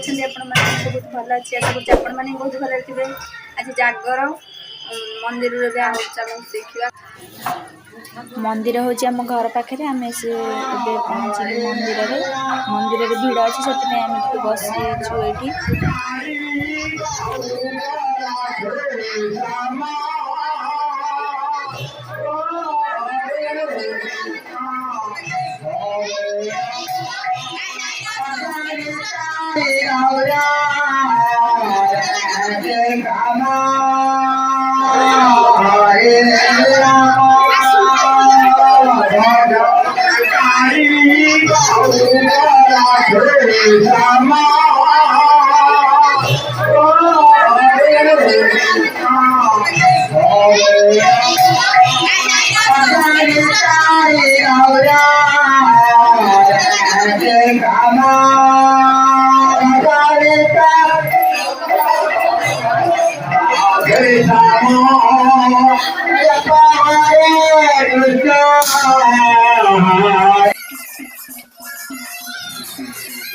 अच्छे आपण बहुत भल अच्छे आशा करुँच आपण मैंने बहुत भल थे। आज जागर मंदिर चलो देखा मंदिर हूँ आम घर पाखे आम से पहुँचलु मंदिर में भिड़ अच्छे से आम बसीचु ये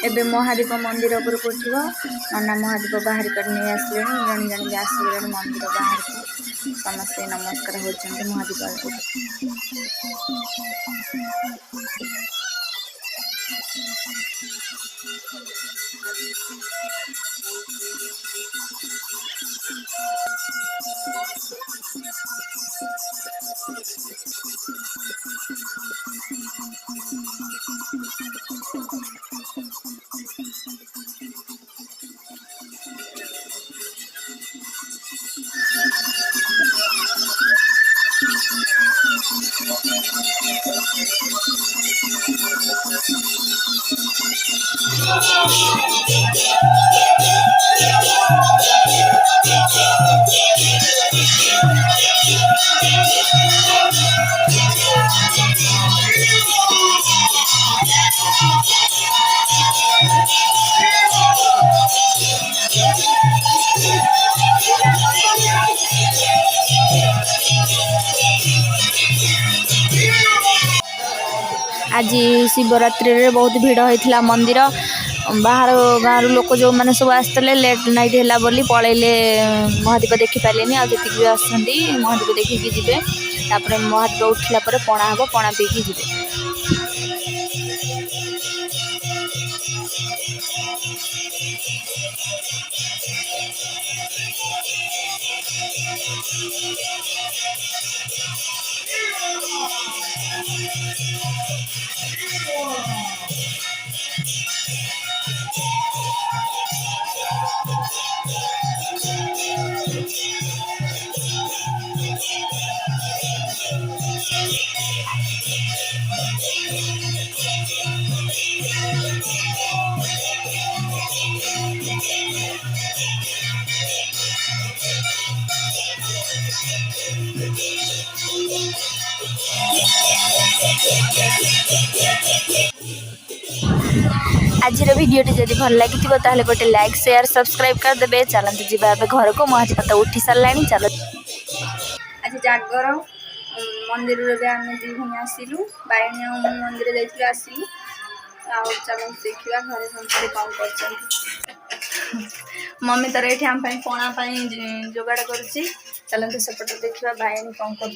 एबे महादीप मंदिर उपर को नना महादीप बाहर कर नहीं आसले जन जन आसगले मंदिर बाहर को समस्ते नमस्कार होती महादीप को। आज शिवरात्रि रे बहुत भिड़ होता मंदिर बाहर गाँव लोक जो मैंने सब आसते लेट नाइट है बोली पलैले महादीप देखी पारे आज जी भी आसती महादीप देखिकी जी महादीप उठला पणा हम पणा पीकी जी। आज भिडियोटी जब भल लगी ताहले गोटे लाइक शेयर सब्सक्राइब करदे। चलते जीवा घर को महादीप तो उठी सारा चल आज जागर मंदिर आम दी भाई आसलु बायणी मंदिर जाइए आसलु चलो देखा घर समझे कौन कर मम्मी तर ये आम पणा जोगाड़ करुच्ची चलते सेपटे देखा बायणी कौन कर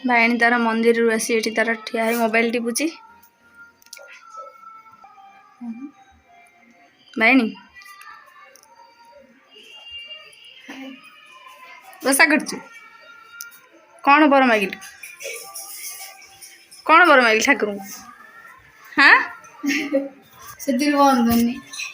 बायणी तार मंदिर रू आसी एठी तार ठिया है मोबाइल टिपुची बायणी बसा करचु कौन बर मागिल ठाकुर हाँ से